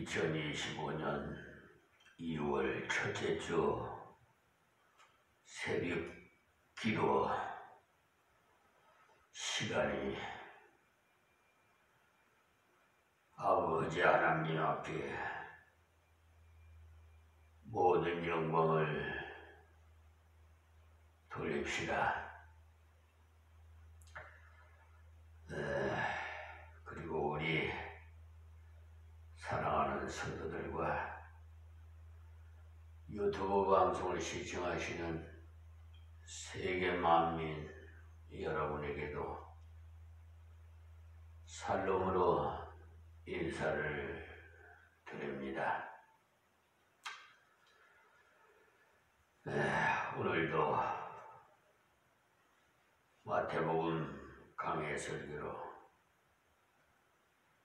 2025년 2월 첫째 주 새벽 기도 시간이 아버지 하나님 앞에 모든 영광을 돌립시다. 그리고 우리 사랑하는 성도들과 유튜브 방송을 시청하시는 세계 만민 여러분에게도 살롬으로 인사를 드립니다. 오늘도 마태복음 강해 설교로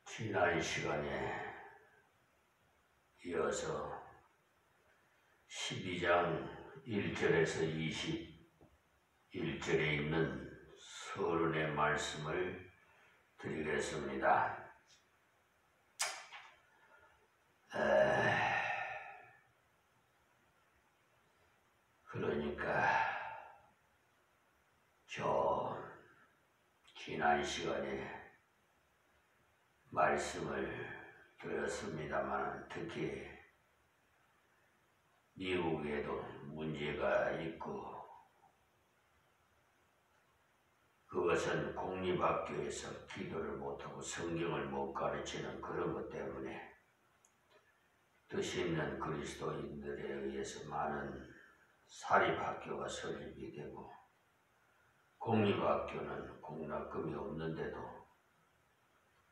지난 시간에 이어서 12장 1절에서 21절에 있는 서론의 말씀을 드리겠습니다. 그러니까 지난 시간에 말씀을 드렸습니다만 특히 미국에도 문제가 있고 그것은 공립학교에서 기도를 못하고 성경을 못 가르치는 그런 것 때문에 뜻 있는 그리스도인들에 의해서 많은 사립학교가 설립이 되고 공립학교는 공락금이 없는데도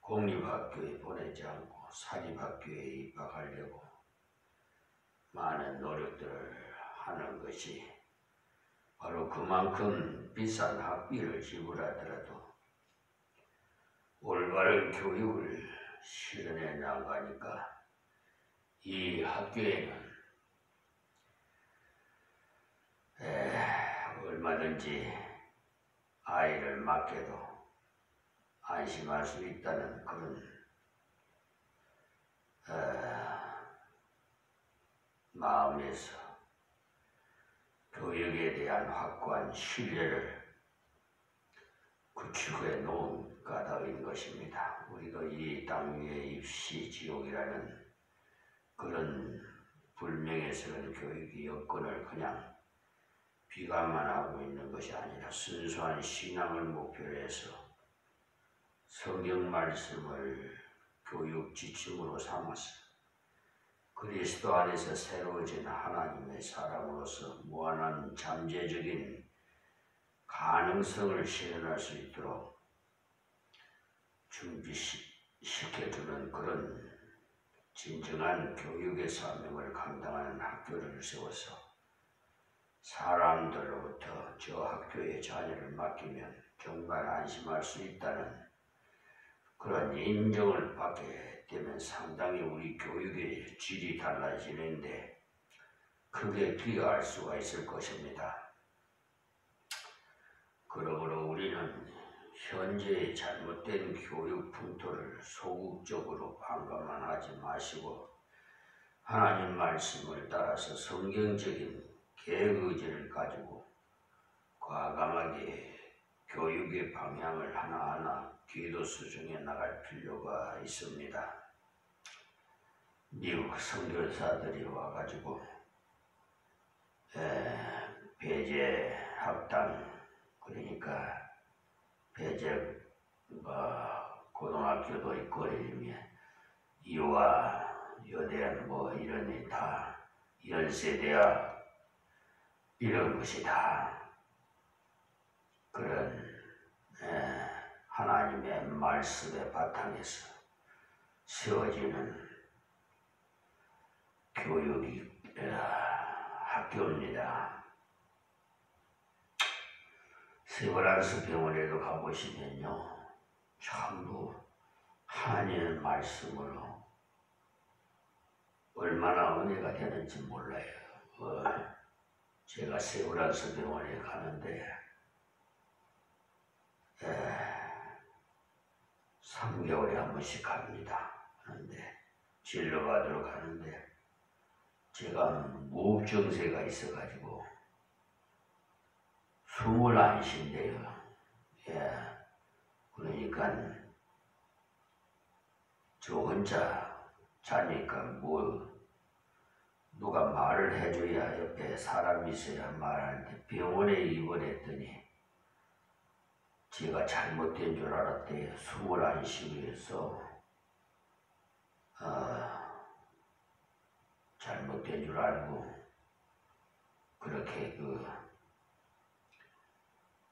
공립학교에 보내지 않고 사립학교에 입학하려고 많은 노력들을 하는 것이 바로 그만큼 비싼 학비를 지불하더라도 올바른 교육을 실현해 나가니까 이 학교에는 얼마든지 아이를 맡겨도 안심할 수 있다는 그런 마음에서 교육에 대한 확고한 신뢰를 구축해 놓은 까닭인 것입니다. 우리도 이 땅 위에 입시 지옥이라는 그런 불명예스러운 교육의 여건을 그냥 비관만 하고 있는 것이 아니라 순수한 신앙을 목표로 해서 성경 말씀을 교육 지침으로 삼아서 그리스도 안에서 새로워진 하나님의 사람으로서 무한한 잠재적인 가능성을 실현할 수 있도록 준비시켜주는 그런 진정한 교육의 사명을 감당하는 학교를 세워서 사람들로부터 저 학교에 자녀를 맡기면 정말 안심할 수 있다는 그런 인정을 받게 되면 상당히 우리 교육의 질이 달라지는데 크게 기여할 수가 있을 것입니다. 그러므로 우리는 현재의 잘못된 교육 풍토를 소극적으로 반감만 하지 마시고 하나님 말씀을 따라서 성경적인 계획의지를 가지고 과감하게 교육의 방향을 하나하나 기도 수정해 나갈 필요가 있습니다. 미국 선교사들이 와가지고 배제 학당 그러니까 배제 고등학교도 있고 이러면 이화 여대한 이런 다 연세대학 이런 것이 다 그런 하나님의 말씀의 바탕에서 세워지는 교육이 학교입니다. 세브란스 병원에도 가보시면요 전부 하나님의 말씀으로 얼마나 은혜가 되는지 몰라요. 제가 세브란스 병원에 가는데 3개월에 한 번씩 갑니다. 그런데 진료받으러 가는데 제가 무흡증세가 있어가지고 숨을 안 쉰대요. 예. 그러니까 저 혼자 자니까 뭐 누가 말을 해줘야 옆에 사람이 있어야 말하는데 병원에 입원했더니 제가 잘못된 줄 알았대요. 숨을 안 쉬기 위해서 잘못된 줄 알고 그렇게 그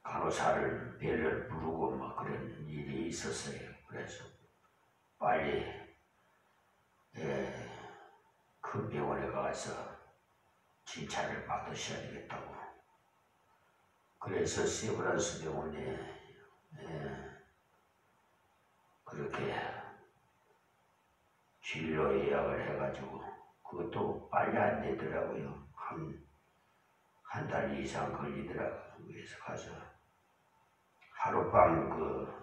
간호사를 배를 부르고 막 그런 일이 있었어요. 그래서 빨리 큰 병원에 가서 진찰을 받으셔야 되겠다고. 그래서 세브란스 병원에 그렇게 진료 예약을 해가지고 그것도 빨리 안 되더라고요. 한 달 이상 걸리더라고요. 그래서 가서 하룻밤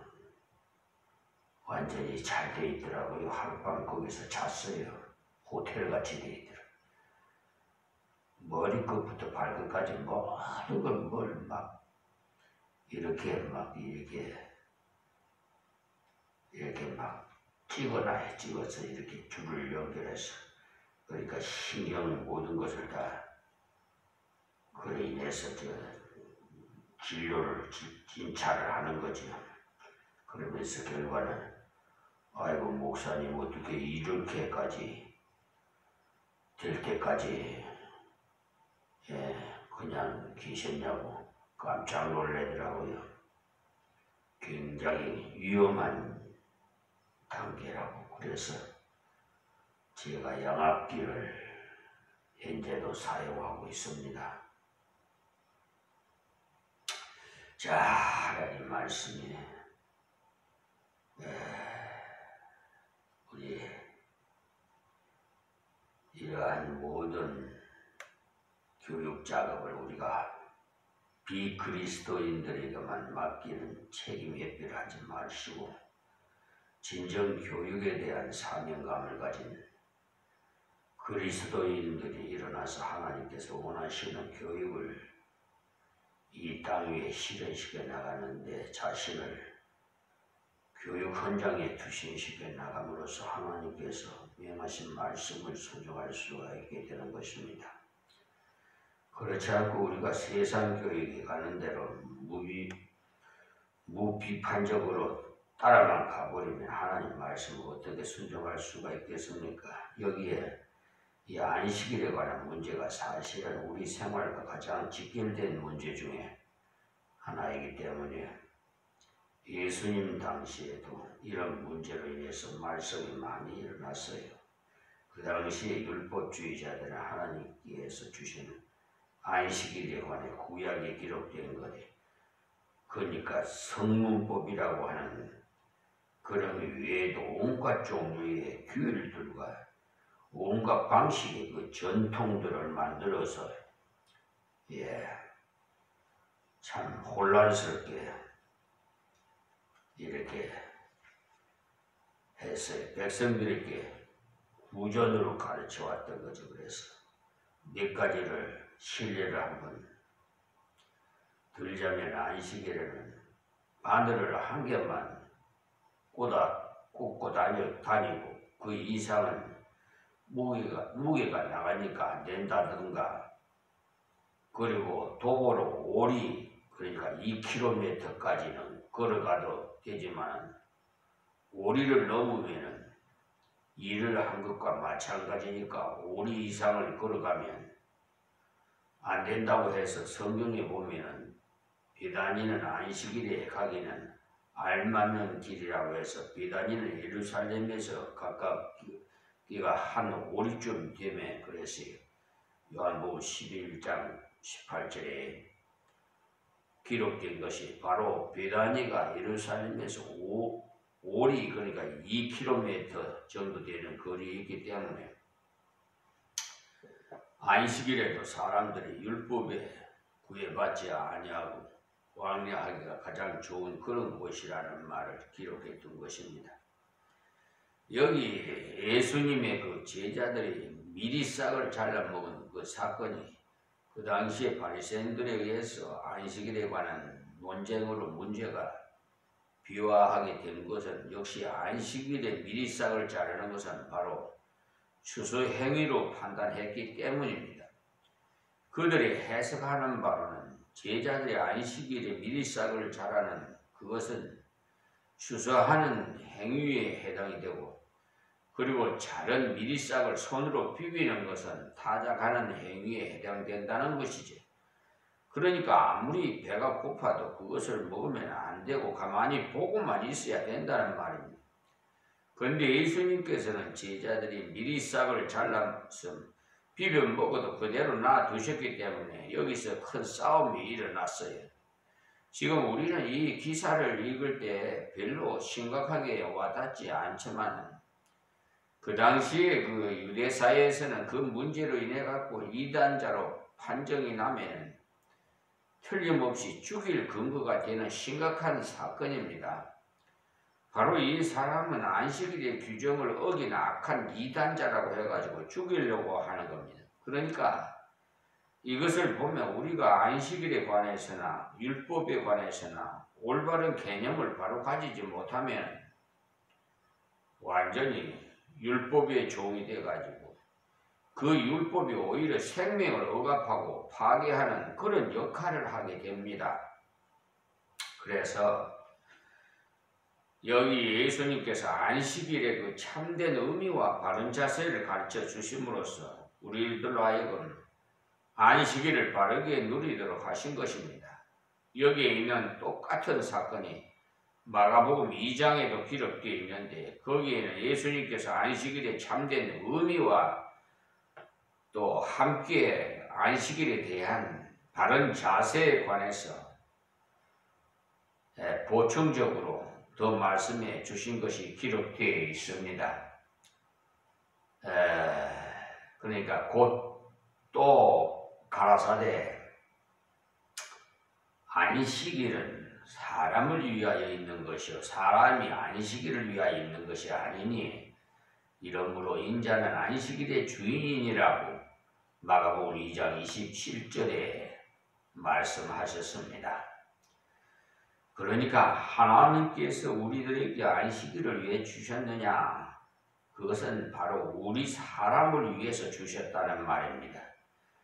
완전히 잘 돼 있더라고요. 하룻밤 거기서 잤어요. 호텔같이 돼 있더라고요. 머리끝부터 발끝까지 모든 걸 뭘 막 이렇게 막 찍어서 이렇게 줄을 연결해서 그러니까 신경 모든 것을 다 그래 인해서 진료를 진찰을 하는 거죠. 그러면서 결과는 아이고 목사님 어떻게 이렇게까지 될 때까지 그냥 계셨냐고 깜짝 놀라더라고요. 굉장히 위험한 단계라고. 그래서 제가 양압기를 현재도 사용하고 있습니다. 자, 하나님 말씀이 우리 이러한 모든 교육 작업을 우리가 비그리스도인들에게만 맡기는 책임 회피를 하지 마시고 진정 교육에 대한 사명감을 가진 그리스도인들이 일어나서 하나님께서 원하시는 교육을 이 땅 위에 실현시켜 나가는데 자신을 교육 현장에 투신시켜 나감으로써 하나님께서 명하신 말씀을 순종할 수가 있게 되는 것입니다. 그렇지 않고 우리가 세상 교육에 가는 대로 무비판적으로 따라만 가버리면 하나님 말씀을 어떻게 순종할 수가 있겠습니까? 여기에 이 안식일에 관한 문제가 사실은 우리 생활과 가장 직결된 문제 중에 하나이기 때문에 예수님 당시에도 이런 문제로 인해서 말썽이 많이 일어났어요. 그 당시에 율법주의자들은 하나님께서 주시는 안식일에 관해 구약에 기록된 것이 그러니까 성문법이라고 하는 그런 외에도 온갖 종류의 규율들과 온갖 방식의 그 전통들을 만들어서 참 혼란스럽게 이렇게 해서 백성들에게 후전으로 가르쳐 왔던 거죠. 그래서 몇 가지를 신뢰를 한번 들자면 안식일에는 바늘을 한 개만 꽂고 다니고 그 이상은 무게가 나가니까 안 된다든가, 그리고 도보로 오리 그러니까 2km까지는 걸어가도 되지만 오리를 넘으면은 일을 한 것과 마찬가지니까 오리 이상을 걸어가면 안 된다고 해서 성경에 보면은 베다니는 안식일에 가기는 알맞는 길이라고 해서 베다니는 예루살렘에서 가깝기가 한 오리쯤 되면 그랬어요. 요한복음 11장 18절에 기록된 것이 바로 베다니가 예루살렘에서 오리 그러니까 2km 정도 되는 거리이기 때문에 안식일에도 사람들이 율법에 구애받지 아니하고 왕래하기가 가장 좋은 그런 곳이라는 말을 기록했던 것입니다. 여기 예수님의 그 제자들이 미리 싹을 잘라 먹은 그 사건이 그 당시에 바리새인들에 의해서 안식일에 관한 논쟁으로 문제가 비화하게 된 것은 역시 안식일에 미리 싹을 자르는 것은 바로 추수 행위로 판단했기 때문입니다. 그들이 해석하는 바로는 제자들이 안식일에 미리 싹을 자라는 그것은 추수하는 행위에 해당이 되고, 그리고 자른 미리싹을 손으로 비비는 것은 타작하는 행위에 해당된다는 것이지. 그러니까 아무리 배가 고파도 그것을 먹으면 안 되고 가만히 보고만 있어야 된다는 말입니다. 그런데 예수님께서는 제자들이 미리싹을 잘라서 비벼 먹어도 그대로 놔두셨기 때문에 여기서 큰 싸움이 일어났어요. 지금 우리는 이 기사를 읽을 때 별로 심각하게 와닿지 않지만 그 당시에 그 유대사회에서는 그 문제로 인해 갖고 이단자로 판정이 나면 틀림없이 죽일 근거가 되는 심각한 사건입니다. 바로 이 사람은 안식일의 규정을 어긴 악한 이단자라고 해가지고 죽이려고 하는 겁니다. 그러니까 이것을 보면 우리가 안식일에 관해서나 율법에 관해서나 올바른 개념을 바로 가지지 못하면 완전히 율법의 종이 돼가지고 그 율법이 오히려 생명을 억압하고 파괴하는 그런 역할을 하게 됩니다. 그래서 여기 예수님께서 안식일의 그 참된 의미와 바른 자세를 가르쳐 주심으로써 우리들로 하여금 안식일을 바르게 누리도록 하신 것입니다. 여기에 있는 똑같은 사건이 마가복음 2장에도 기록되어 있는데 거기에는 예수님께서 안식일의 참된 의미와 또 함께 안식일에 대한 바른 자세에 관해서 보충적으로 더 말씀해 주신 것이 기록되어 있습니다. 그러니까 곧 또 가라사대 안식일은 사람을 위하여 있는 것이요 사람이 안식일을 위하여 있는 것이 아니니 이러므로 인자는 안식일의 주인이라고 마가복음 2장 27절에 말씀하셨습니다. 그러니까 하나님께서 우리들에게 안식일을 왜 주셨느냐? 그것은 바로 우리 사람을 위해서 주셨다는 말입니다.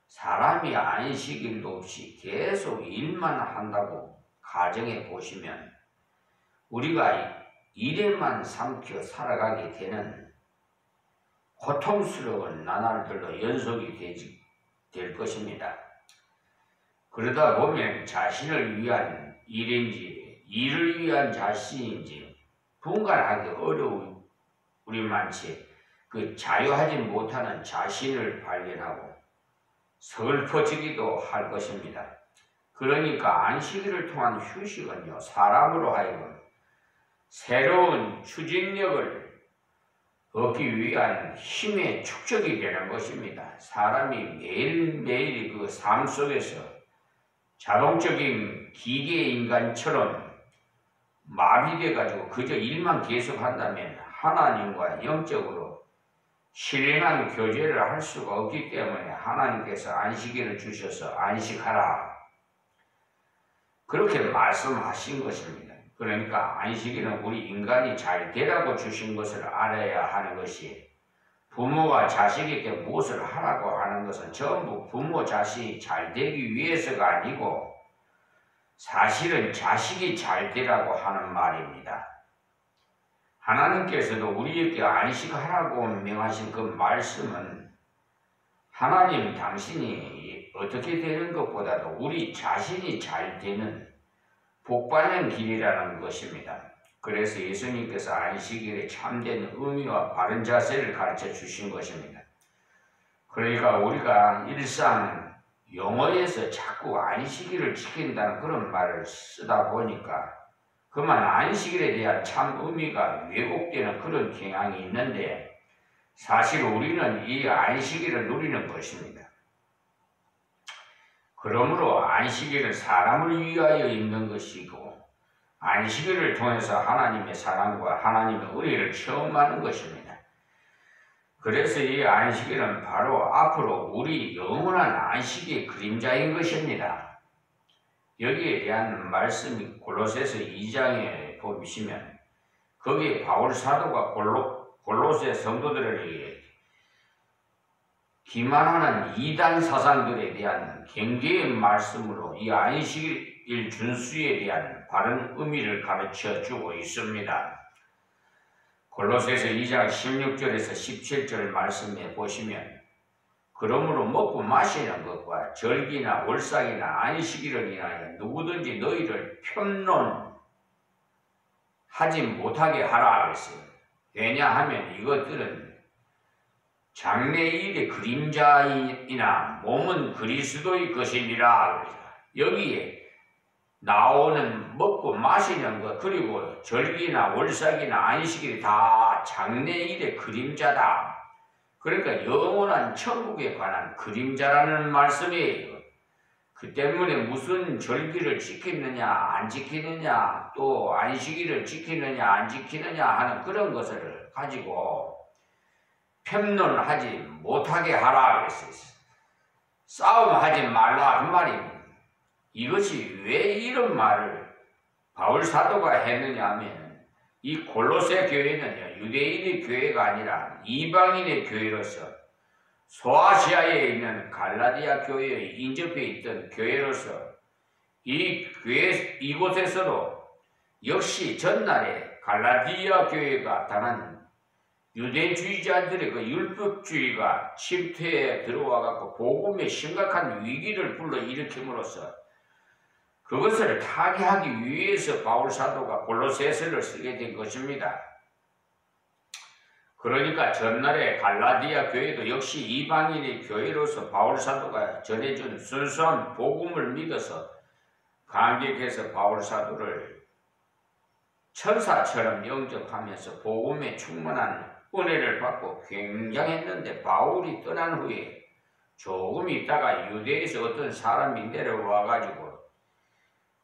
사람이 안식일도 없이 계속 일만 한다고 가정해 보시면 우리가 일에만 삼켜 살아가게 되는 고통스러운 나날들도 연속이 될 것입니다. 그러다 보면 자신을 위한 일인지 일을 위한 자신인지 분간하기 어려운 우리만치 그 자유하지 못하는 자신을 발견하고 슬퍼지기도 할 것입니다. 그러니까 안식일을 통한 휴식은요 사람으로 하여금 새로운 추진력을 얻기 위한 힘의 축적이 되는 것입니다. 사람이 매일매일 그 삶 속에서 자동적인 기계 인간처럼 마비돼가지고 그저 일만 계속한다면 하나님과 영적으로 실행한 교제를 할 수가 없기 때문에 하나님께서 안식일을 주셔서 안식하라 그렇게 말씀하신 것입니다. 그러니까 안식일은 우리 인간이 잘 되라고 주신 것을 알아야 하는 것이 부모가 자식에게 무엇을 하라고 하는 것은 전부 부모 자식이 잘 되기 위해서가 아니고 사실은 자식이 잘 되라고 하는 말입니다. 하나님께서도 우리에게 안식하라고 명하신 그 말씀은 하나님 당신이 어떻게 되는 것보다도 우리 자신이 잘 되는 복받는 길이라는 것입니다. 그래서 예수님께서 안식일의 참된 의미와 바른 자세를 가르쳐 주신 것입니다. 그러니까 우리가 일상 용어에서 자꾸 안식일을 지킨다는 그런 말을 쓰다 보니까 그만 안식일에 대한 참 의미가 왜곡되는 그런 경향이 있는데 사실 우리는 이 안식일을 누리는 것입니다. 그러므로 안식일은 사람을 위하여 있는 것이고 안식일을 통해서 하나님의 사랑과 하나님의 은혜를 체험하는 것입니다. 그래서 이 안식일은 바로 앞으로 우리 영원한 안식의 그림자인 것입니다. 여기에 대한 말씀이 골로새서 2장에 보시면 거기에 바울 사도가 골로새 성도들에게 기만하는 이단 사상들에 대한 경계의 말씀으로 이 안식일 준수에 대한 바른 의미를 가르쳐 주고 있습니다. 골로새서 2장 16절에서 17절 말씀에 보시면 그러므로 먹고 마시는 것과 절기나 월삭이나 안식일을 인하여 누구든지 너희를 편론하지 못하게 하라 그랬어요. 왜냐하면 이것들은 장래일의 그림자이나 몸은 그리스도의 것이니라 그랬어요. 여기에 나오는 먹고 마시는 것 그리고 절기나 월삭이나 안식일이 다 장래일의 그림자다. 그러니까 영원한 천국에 관한 그림자라는 말씀이에요. 그 때문에 무슨 절기를 지키느냐 안 지키느냐 또 안식일을 지키느냐 안 지키느냐 하는 그런 것을 가지고 편론하지 못하게 하라 그랬어요. 싸움하지 말라 그 말입니다. 이것이 왜 이런 말을 바울 사도가 했느냐 하면 이 골로새 교회는요 유대인의 교회가 아니라 이방인의 교회로서 소아시아에 있는 갈라디아 교회에 인접해 있던 교회로서 이곳에서도 역시 전날에 갈라디아 교회가 당한 유대주의자들의 그 율법주의가 침투에 들어와 갖고 복음의 심각한 위기를 불러일으킴으로써 그것을 타개하기 위해서 바울 사도가 골로새서를 쓰게 된 것입니다. 그러니까 전날에 갈라디아 교회도 역시 이방인의 교회로서 바울 사도가 전해준 순수한 복음을 믿어서 감격해서 바울 사도를 천사처럼 영접하면서 복음에 충만한 은혜를 받고 굉장했는데 바울이 떠난 후에 조금 있다가 유대에서 어떤 사람이 내려와가지고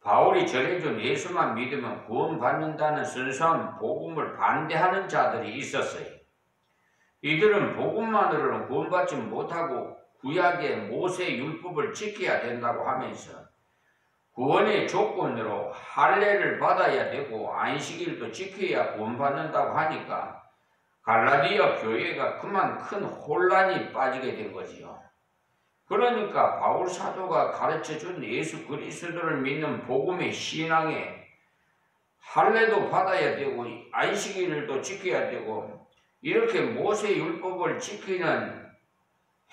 바울이 전해준 예수만 믿으면 구원받는다는 순수한 복음을 반대하는 자들이 있었어요. 이들은 복음만으로는 구원받지 못하고 구약의 모세 율법을 지켜야 된다고 하면서 구원의 조건으로 할례를 받아야 되고 안식일도 지켜야 구원받는다고 하니까 갈라디아 교회가 그만 큰 혼란이 빠지게 된 거지요. 그러니까 바울 사도가 가르쳐준 예수 그리스도를 믿는 복음의 신앙에 할례도 받아야 되고 안식일도 지켜야 되고 이렇게 모세 율법을 지키는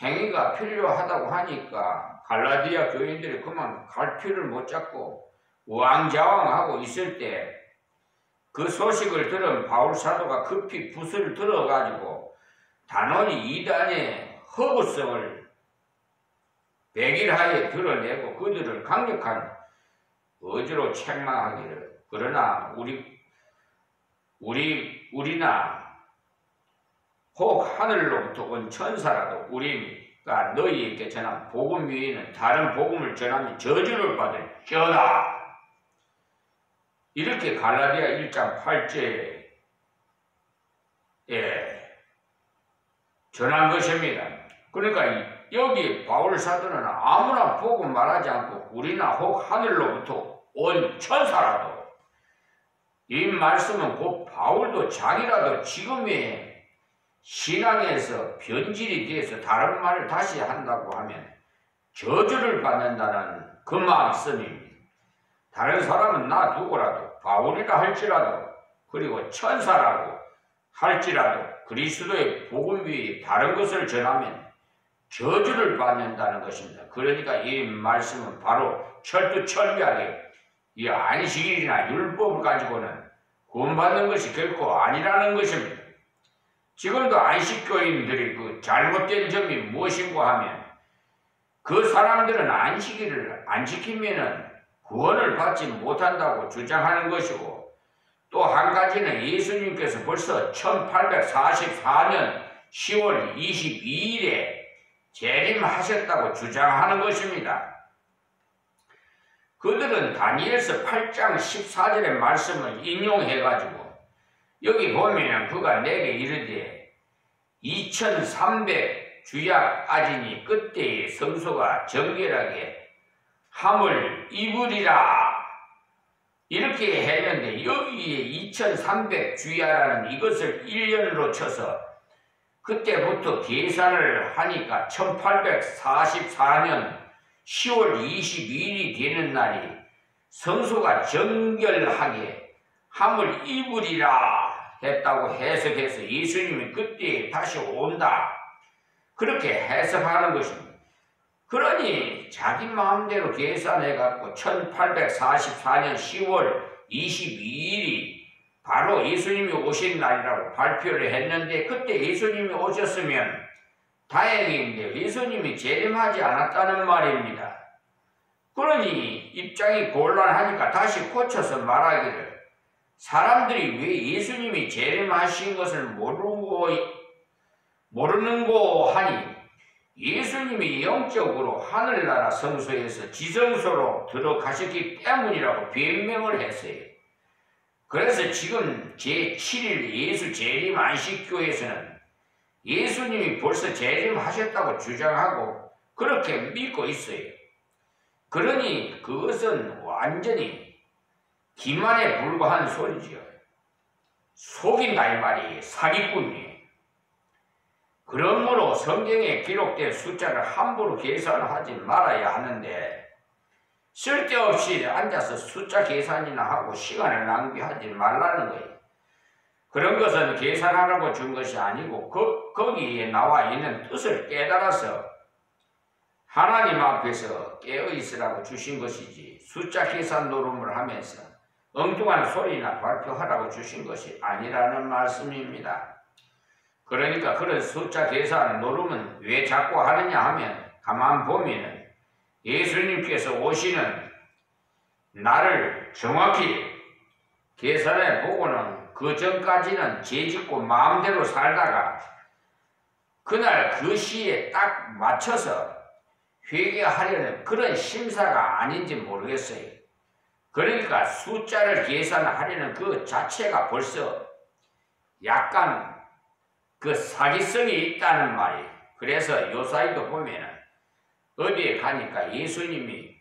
행위가 필요하다고 하니까 갈라디아 교인들이 그만 갈피를 못 잡고 우왕좌왕하고 있을 때 그 소식을 들은 바울 사도가 급히 붓을 들어가지고 단호히 이단의 허구성을 백일하에 드러내고 그들을 강력한 어지로 책망하기를 그러나 우리나 혹 하늘로부터 온 천사라도 우리가 너희에게 전한 복음 외에는 다른 복음을 전하면 저주를 받을지어다. 이렇게 갈라디아 1장 8절에 전한 것입니다. 그러니까 여기 바울 사도는 아무나 복음 말하지 않고 우리나 혹 하늘로부터 온 천사라도 이 말씀은 곧 바울도 자기라도 지금의 신앙에서 변질이 돼서 다른 말을 다시 한다고 하면 저주를 받는다는 그 말씀입니다. 다른 사람은 놔두고라도 바울이라 할지라도 그리고 천사라고 할지라도 그리스도의 복음 위에 다른 것을 전하면 저주를 받는다는 것입니다. 그러니까 이 말씀은 바로 철두철미하게 이 안식일이나 율법을 가지고는 구원받는 것이 결코 아니라는 것입니다. 지금도 안식교인들이 그 잘못된 점이 무엇인고 하면 그 사람들은 안식일을 안 지키면은 구원을 받지 못한다고 주장하는 것이고 또 한 가지는 예수님께서 벌써 1844년 10월 22일에 재림하셨다고 주장하는 것입니다. 그들은 다니엘서 8장 14절의 말씀을 인용해가지고 여기 보면 그가 내게 이르되 2300 주약 아진이 그때의 성소가 정결하게 함을 입으리라 이렇게 했는데 여기에 2300 주야라는 이것을 1년으로 쳐서 그때부터 계산을 하니까 1844년 10월 22일이 되는 날이 성소가 정결하게 함을 입으리라 했다고 해석해서 예수님이 그때 다시 온다 그렇게 해석하는 것입니다. 그러니 자기 마음대로 계산해갖고 1844년 10월 22일이 바로 예수님이 오신 날이라고 발표를 했는데 그때 예수님이 오셨으면 다행인데 예수님이 재림하지 않았다는 말입니다. 그러니 입장이 곤란하니까 다시 고쳐서 말하기를 사람들이 왜 예수님이 재림하신 것을 모르는고 하니 예수님이 영적으로 하늘나라 성소에서 지성소로 들어가셨기 때문이라고 변명을 했어요. 그래서 지금 제7일 예수 재림 안식교에서는 예수님이 벌써 재림하셨다고 주장하고 그렇게 믿고 있어요. 그러니 그것은 완전히 기만에 불과한 소리지요. 속인다 이 말이에요. 사기꾼이에요. 그러므로 성경에 기록된 숫자를 함부로 계산하지 말아야 하는데 쓸데없이 앉아서 숫자 계산이나 하고 시간을 낭비하지 말라는 거예요. 그런 것은 계산하라고 준 것이 아니고 거기에 나와 있는 뜻을 깨달아서 하나님 앞에서 깨어있으라고 주신 것이지 숫자 계산 노름을 하면서 엉뚱한 소리나 발표하라고 주신 것이 아니라는 말씀입니다. 그러니까 그런 숫자 계산 노름은 왜 자꾸 하느냐 하면 가만 보면은 예수님께서 오시는 날을 정확히 계산해 보고는 그 전까지는 죄짓고 마음대로 살다가 그날 그 시에 딱 맞춰서 회개하려는 그런 심사가 아닌지 모르겠어요. 그러니까 숫자를 계산하려는 그 자체가 벌써 약간 그 사기성이 있다는 말이에요. 그래서 요사이도 보면은 어디에 가니까 예수님이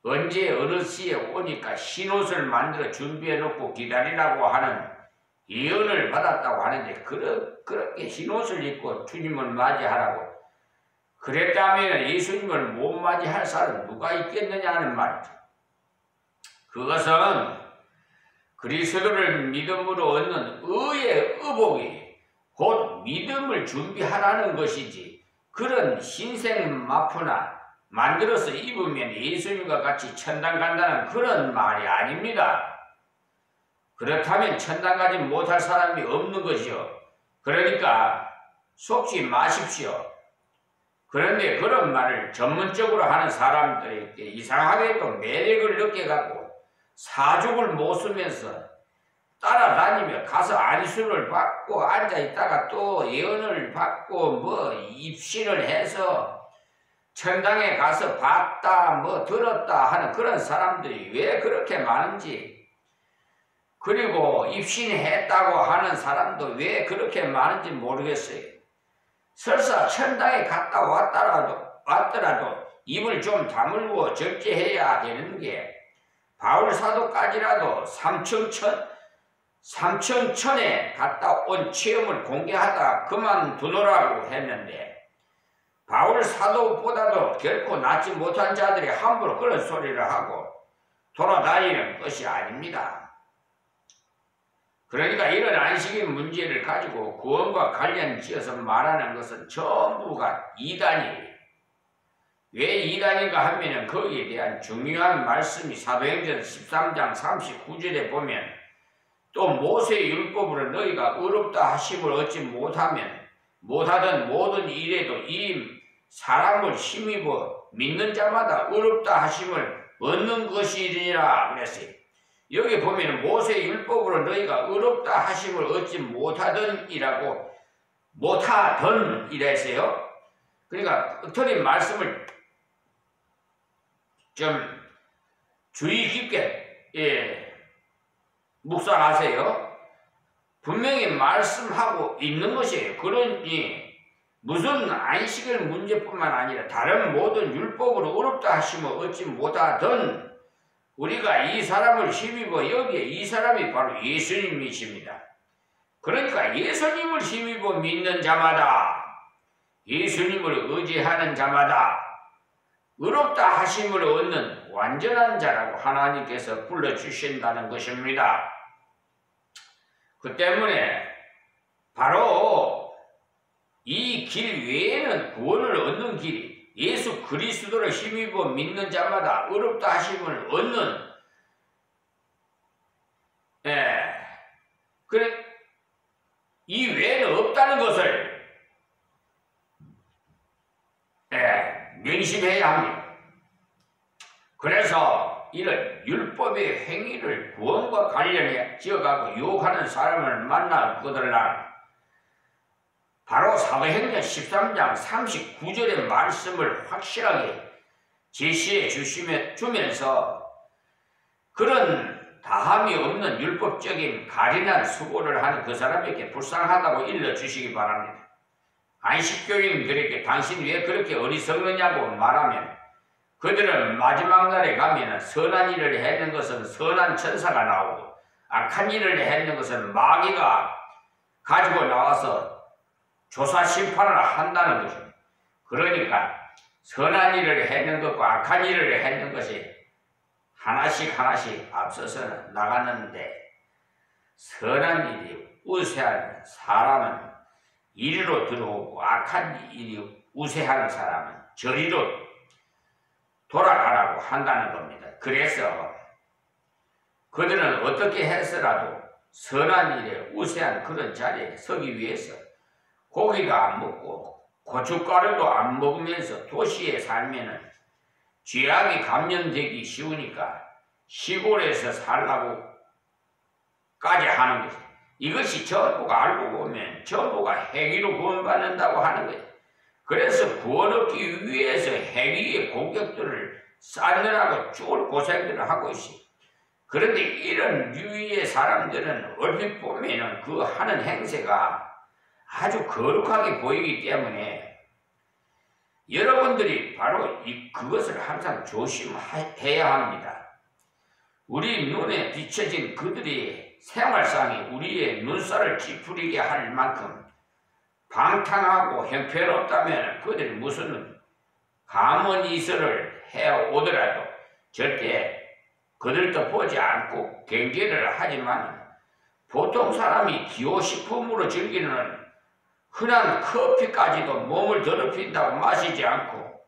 언제 어느 시에 오니까 흰옷을 만들어 준비해 놓고 기다리라고 하는 예언을 받았다고 하는데 그렇게 흰옷을 입고 주님을 맞이하라고 그랬다면 예수님을 못 맞이할 사람은 누가 있겠느냐 하는 말이죠. 그것은 그리스도를 믿음으로 얻는 의의 의복이 곧 믿음을 준비하라는 것이지 그런 흰색 마포나 만들어서 입으면 예수님과 같이 천당 간다는 그런 말이 아닙니다. 그렇다면 천당 가지 못할 사람이 없는 것이요. 그러니까 속지 마십시오. 그런데 그런 말을 전문적으로 하는 사람들에게 이상하게도 매력을 느껴갖고 사죽을 못 쓰면서 따라다니며 가서 안수를 받고 앉아있다가 또 예언을 받고 뭐 입신을 해서 천당에 가서 봤다 뭐 들었다 하는 그런 사람들이 왜 그렇게 많은지 그리고 입신했다고 하는 사람도 왜 그렇게 많은지 모르겠어요. 설사 천당에 갔다 왔더라도 입을 좀 다물고 절제해야 되는 게 바울 사도까지라도 삼청천에 갔다 온 체험을 공개하다 그만두노라고 했는데 바울 사도보다도 결코 낫지 못한 자들이 함부로 그런 소리를 하고 돌아다니는 것이 아닙니다. 그러니까 이런 안식의 문제를 가지고 구원과 관련지어서 말하는 것은 전부가 이단이에요. 왜 이단인가 하면 거기에 대한 중요한 말씀이 사도행전 13장 39절에 보면 또 모세의 율법으로 너희가 의롭다 하심을 얻지 못하던 모든 일에도 이 사람을 힘입어 믿는 자마다 의롭다 하심을 얻는 것이니라 그랬어요. 여기 보면 모세의 율법으로 너희가 의롭다 하심을 얻지 못하던 이랬어요. 그러니까 틀린 말씀을 좀 주의 깊게 묵상하세요. 분명히 말씀하고 있는 것이에요. 그러니 무슨 안식일 문제뿐만 아니라 다른 모든 율법으로 어렵다 하시면 얻지 못하던 우리가 이 사람을 힘입어 여기에 이 사람이 바로 예수님이십니다. 그러니까 예수님을 힘입어 믿는 자마다 예수님을 의지하는 자마다 의롭다 하심을 얻는 완전한 자라고 하나님께서 불러주신다는 것입니다. 그 때문에 바로 이 길 외에는 구원을 얻는 길이 예수 그리스도를 힘입어 믿는 자마다 의롭다 하심을 얻는 그래 이 외에는 없다는 것을 명심해야 합니다. 그래서 이런 율법의 행위를 구원과 관련해 지어가고 유혹하는 사람을 만나거들라 바로 사도행전 13장 39절의 말씀을 확실하게 제시해 주면서 그런 다함이 없는 율법적인 가련한 수고를 하는 그 사람에게 불쌍하다고 일러주시기 바랍니다. 안식교인들에게 당신 왜 그렇게 어리석느냐고 말하면 그들은 마지막 날에 가면 선한 일을 해는 것은 선한 천사가 나오고 악한 일을 해는 것은 마귀가 가지고 나와서 조사 심판을 한다는 것입니다. 그러니까 선한 일을 해는 것과 악한 일을 해는 것이 하나씩 앞서서 나가는데 선한 일이 우세한 사람은 이리로 들어오고 악한 일이 우세한 사람은 저리로 돌아가라고 한다는 겁니다. 그래서 그들은 어떻게 해서라도 선한 일에 우세한 그런 자리에 서기 위해서 고기도 안 먹고 고춧가루도 안 먹으면서 도시에 살면은 죄악이 감염되기 쉬우니까 시골에서 살라고까지 하는 거죠. 이것이 전부가 알고 보면 전부가 행위로 구원받는다고 하는 거예요. 그래서 구원 얻기 위해서 행위의 공격들을 쌓느라고 쫄 고생들을 하고 있어요. 그런데 이런 유의의 사람들은 얼핏 보면은 그 하는 행세가 아주 거룩하게 보이기 때문에 여러분들이 바로 그것을 항상 조심해야 합니다. 우리 눈에 비춰진 그들이 생활상이 우리의 눈살을 찌푸리게 할 만큼 방탕하고 형편없다면 그들이 무슨 감언이설을 해오더라도 절대 그들도 보지 않고 경계를 하지만 보통 사람이 기호식품으로 즐기는 흔한 커피까지도 몸을 더럽힌다고 마시지 않고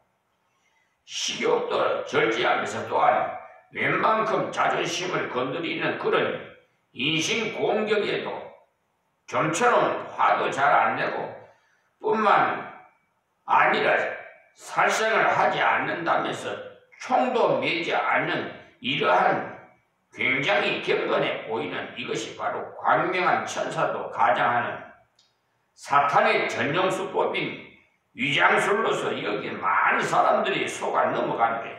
식욕도 절제하면서 또한 웬만큼 자존심을 건드리는 그런 인신공격에도 좀처럼 화도 잘 안 내고 뿐만 아니라 살생을 하지 않는다면서 총도 매지 않는 이러한 굉장히 경건해 보이는 이것이 바로 광명한 천사도 가장하는 사탄의 전용수법인 위장술로서 여기 많은 사람들이 속아 넘어가는 거예요.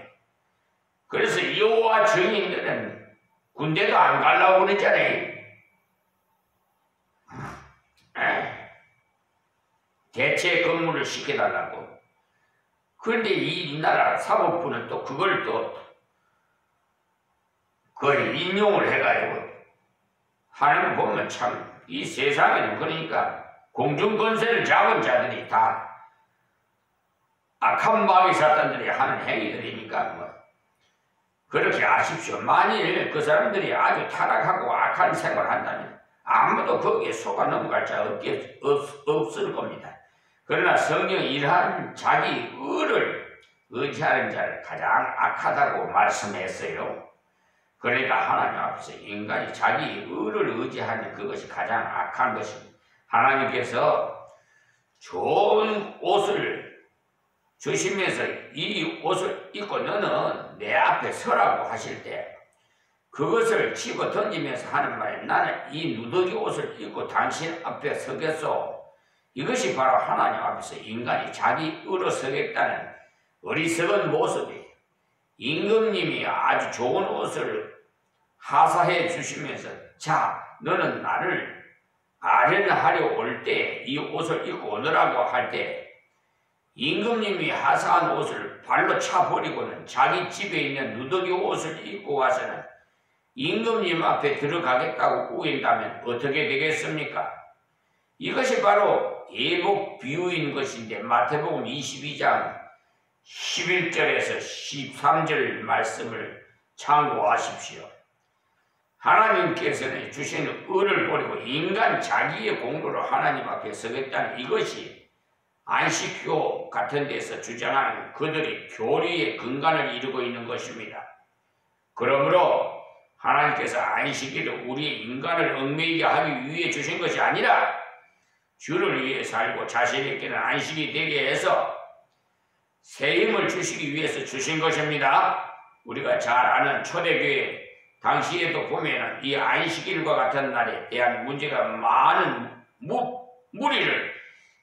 그래서 여호와 증인들은 군대도 안 가려고 그랬잖아요. 대체 근무를 시켜달라고. 그런데 이 나라 사법부는 또 그걸 또 거의 인용을 해가지고 하는 거 보면 참 이 세상에는 그러니까 공중권세를 잡은 자들이 다 악한 마귀 사탄들이 하는 행위들이니까 뭐 그렇게 아십시오. 만일 그 사람들이 아주 타락하고 악한 생활을 한다면 아무도 거기에 속아 넘어갈 자 없을 겁니다. 그러나 성경이 이러한 자기 의를 의지하는 자를 가장 악하다고 말씀했어요. 그러니까 하나님 앞에서 인간이 자기 의를 의지하는 그것이 가장 악한 것입니다. 하나님께서 좋은 옷을 주시면서 이 옷을 입고 너는 내 앞에 서라고 하실 때 그것을 집어 던지면서 하는 말에 나는 이 누더기 옷을 입고 당신 앞에 서겠소. 이것이 바로 하나님 앞에서 인간이 자기 의로 서겠다는 어리석은 모습이 임금님이 아주 좋은 옷을 하사해 주시면서 자, 너는 나를 아련하려 올 때 이 옷을 입고 오너라고 할 때 임금님이 하사한 옷을 발로 차버리고는 자기 집에 있는 누더기 옷을 입고 와서는 임금님 앞에 들어가겠다고 꾸긴다면 어떻게 되겠습니까? 이것이 바로 예복 비유인 것인데 마태복음 22장 11절에서 13절 말씀을 참고하십시오. 하나님께서는 주신 의를 버리고 인간 자기의 공로로 하나님 앞에 서겠다는 이것이 안식교 같은 데서 주장하는 그들의 교리의 근간을 이루고 있는 것입니다. 그러므로 하나님께서 안식일을 우리의 인간을 얽매이게 하기 위해 주신 것이 아니라 주를 위해 살고 자신에게는 안식이 되게 해서 새 힘을 주시기 위해서 주신 것입니다. 우리가 잘 아는 초대교회 당시에도 보면은 이 안식일과 같은 날에 대한 문제가 많은 무리를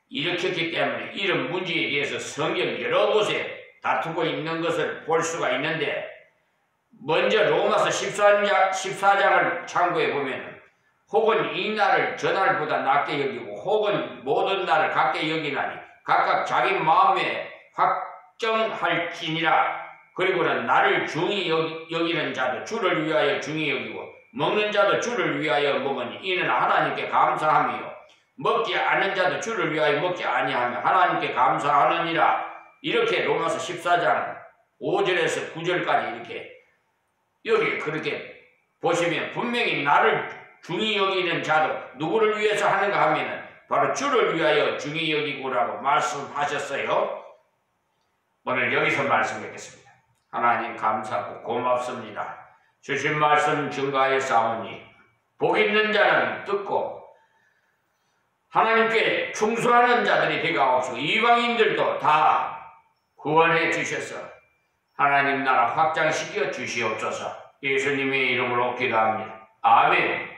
일으켰기 때문에 이런 문제에 대해서 성경 여러 곳에 다투고 있는 것을 볼 수가 있는데 먼저 로마서 14장을 참고해 보면 혹은 이 날을 저 날보다 낮게 여기고 혹은 모든 날을 같게 여기나니 각각 자기 마음에 확정할지니라. 그리고는 나를 중히 여기는 자도 주를 위하여 중히 여기고 먹는 자도 주를 위하여 먹으니 이는 하나님께 감사함이요 먹지 않는 자도 주를 위하여 먹지 아니하며 하나님께 감사하느니라. 이렇게 로마서 14장 5절에서 9절까지 이렇게 여기 그렇게 보시면 분명히 나를 중히 여기는 자도 누구를 위해서 하는가 하면은 바로 주를 위하여 중히 여기고라고 말씀하셨어요. 오늘 여기서 말씀 뵙겠습니다. 하나님 감사하고 고맙습니다. 주신 말씀 증거하여 싸우니 복 있는 자는 듣고 하나님께 충성하는 자들이 되가 없고 이방인들도 다 구원해 주셔서 하나님 나라 확장시켜 주시옵소서. 예수님의 이름으로 기도합니다. 아멘.